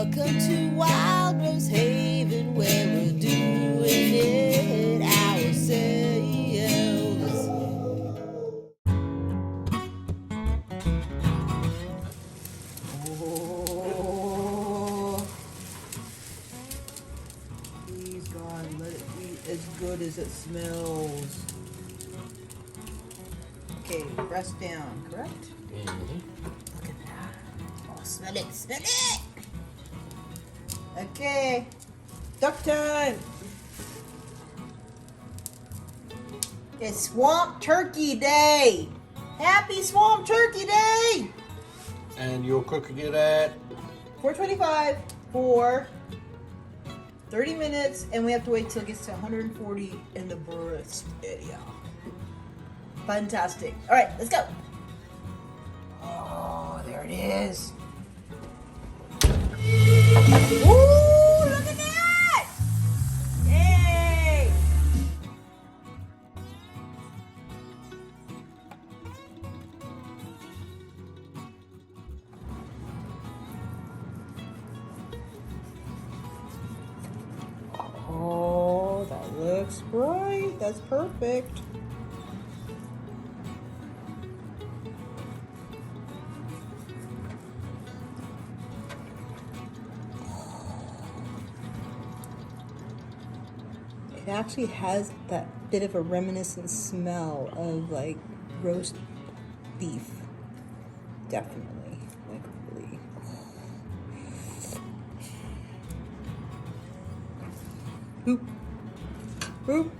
Welcome to Wild Rose Haven, where we're doing it ourselves. Oh, please God, let it be as good as it smells. Okay, breast down, correct? Mm-hmm. Look at that. Oh, smell it, smell it! Okay, duck time! It's Swamp Turkey Day! Happy Swamp Turkey Day! And you're cooking it at? 425 for 30 minutes, and we have to wait till it gets to 140 in the breast area. Fantastic. All right, let's go. Oh, there it is. Ooh, look at that! Yay! Oh, that looks great. That's perfect. It actually has that bit of a reminiscent smell of like roast beef. Definitely. Like really. Boop. Boop.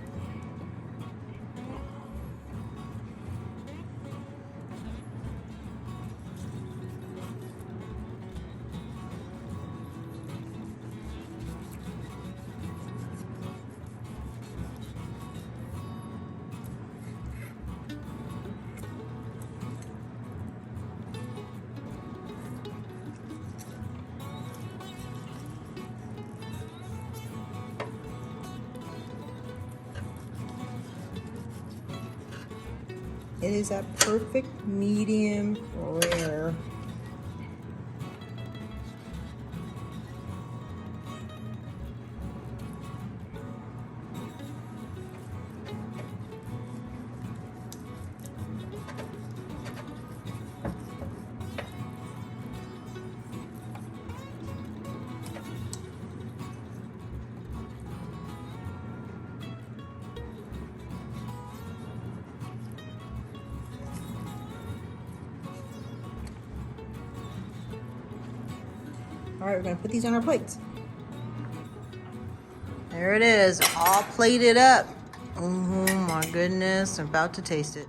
It is a perfect medium rare. All right, we're gonna put these on our plates. There it is, all plated up. Oh my goodness, I'm about to taste it.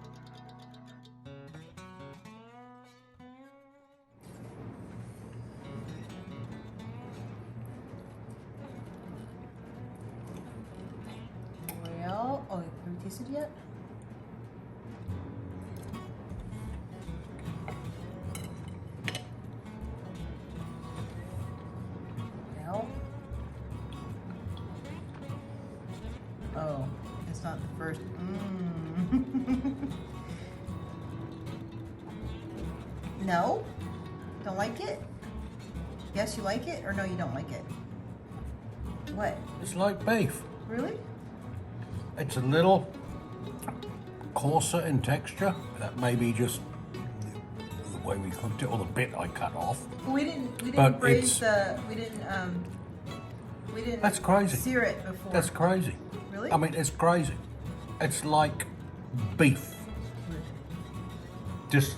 Well, oh, have you tasted yet? Oh, it's not the first. No? Don't like it? Yes, you like it? Or no, you don't like it? What? It's like beef. Really? It's a little coarser in texture. That may be just the way we cooked it, or the bit I cut off. We didn't But braise we didn't That's crazy. sear it before. That's crazy. Really? I mean, it's crazy. It's like beef, just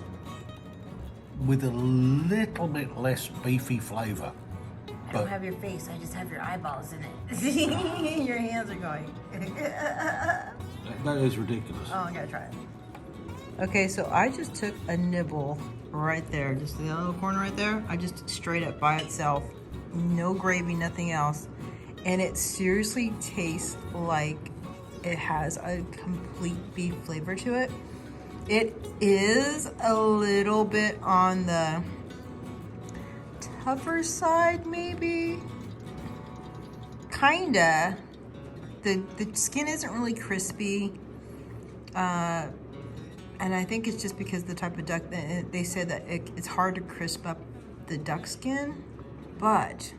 with a little bit less beefy flavor. I don't have your face, I just have your eyeballs in it. Your hands are going. That is ridiculous. Oh, I gotta try it. Okay, so I just took a nibble right there, just the little corner right there. I just straight up by itself, no gravy, nothing else. And it seriously tastes like it has a complete beef flavor to it. It is a little bit on the tougher side, maybe. Kinda. The skin isn't really crispy. And I think it's just because the type of duck, they said that it's hard to crisp up the duck skin, but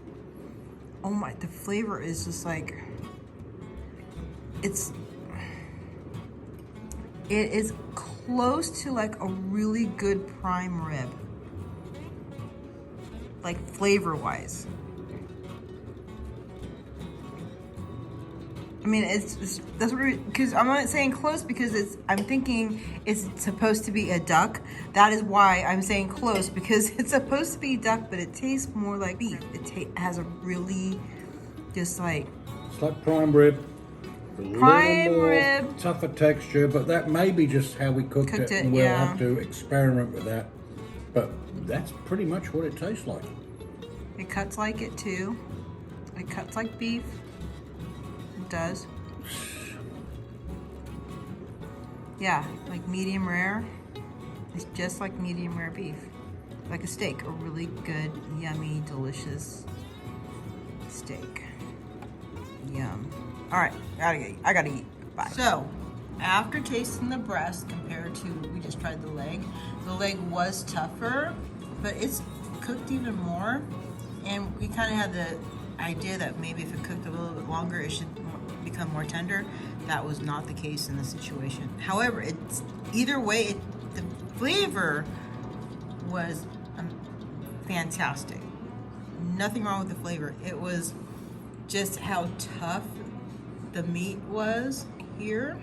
oh my, the flavor is just like, it is close to like a really good prime rib, like flavor wise. I mean, that's what, because I'm not saying close because I'm thinking it's supposed to be a duck. That is why I'm saying close, because it's supposed to be duck, but it tastes more like beef. It has a really, just like... It's like prime rib. Prime rib. Tougher texture, but that may be just how we cooked it, and we'll have to experiment with that. But that's pretty much what it tastes like. It cuts like it too. It cuts like beef. Does. Yeah, like medium rare. It's just like medium rare beef, like a steak, a really good, yummy, delicious steak. Yum. All right, I gotta eat. Bye. So, after tasting the breast compared to, we just tried the leg was tougher, but it's cooked even more, and we kind of had the idea that maybe if it cooked a little bit longer, it should become more tender. That was not the case in this situation. However, it's either way, the flavor was fantastic. Nothing wrong with the flavor. It was just how tough the meat was here.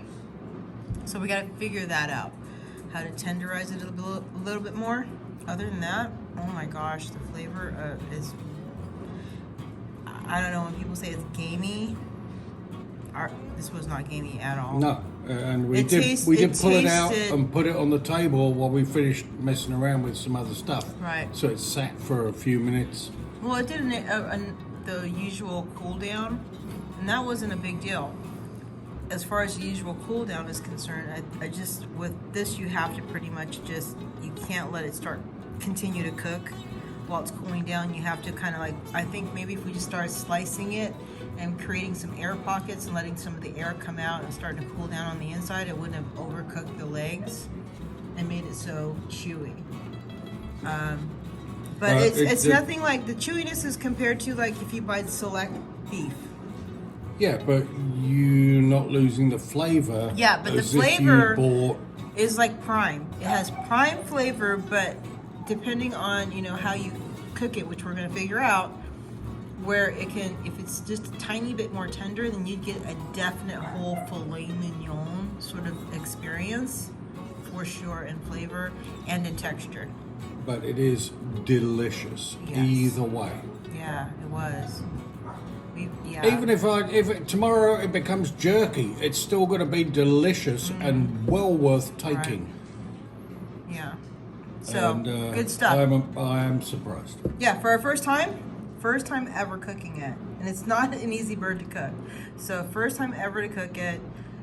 So we got to figure that out, how to tenderize it a little bit more. Other than that, oh my gosh, the flavor is, I don't know, when people say it's gamey, this was not gamey at all. No, and we did pull it out and put it on the table while we finished messing around with some other stuff. Right. So it sat for a few minutes. Well, it did the usual cool down, and that wasn't a big deal. As far as the usual cool down is concerned, I just, with this, you have to pretty much just, you can't let it continue to cook while it's cooling down. You have to kind of like, I think maybe if we just started slicing it and creating some air pockets and letting some of the air come out and starting to cool down on the inside, it wouldn't have overcooked the legs and made it so chewy. But it's nothing like, the chewiness is compared to like if you buy select beef. Yeah, but you're not losing the flavor. Yeah, but the flavor is like prime. It has prime flavor, but depending on, how you cook it, which we're going to figure out, where it can, if it's just a tiny bit more tender, then you'd get a definite whole filet mignon sort of experience for sure, in flavor and in texture. But it is delicious, yes. Either way. Yeah, it was. Even if tomorrow it becomes jerky, it's still going to be delicious and well worth taking. Right. Yeah. So, good stuff. I am surprised. Yeah, for our first time ever cooking it. And it's not an easy bird to cook. So, first time ever to cook it,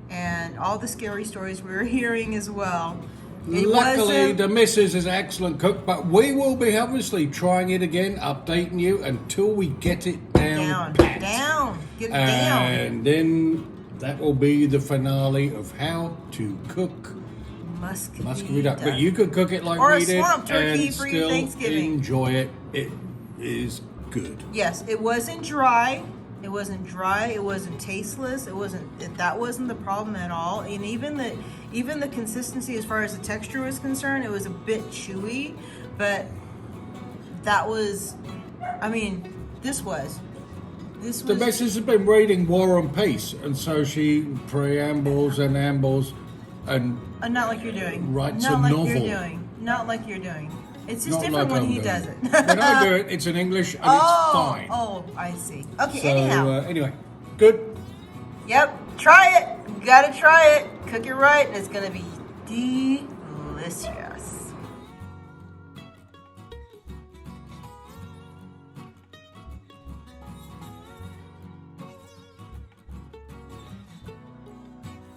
and all the scary stories we were hearing as well. Luckily, the missus is an excellent cook, but we will be obviously trying it again, updating you until we get it down. Get it down. And then that will be the finale of how to cook Muscovy duck. But you could cook it like we did swamp turkey and for your still Thanksgiving. Enjoy it. It is good. Yes, it wasn't dry. It wasn't dry. It wasn't tasteless. That wasn't the problem at all. And even the consistency, as far as the texture was concerned, it was a bit chewy. But that was, the missus has been reading War and Peace, and so she preambles and ambles and not like you're doing. Writes not a like novel. You're doing. Not like you're doing. It's just Not different like when I'm he doing does it. When I do it, it's in English and it's fine. Oh, I see. Okay, So, anyhow. Anyway, good. Yep, try it. You gotta try it. Cook it right, and it's gonna be delicious.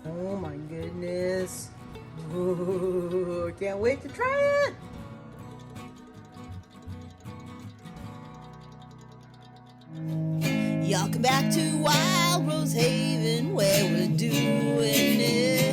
Oh my goodness. Ooh, can't wait to try it. Y'all come back to Wild Rose Haven, where we're doing it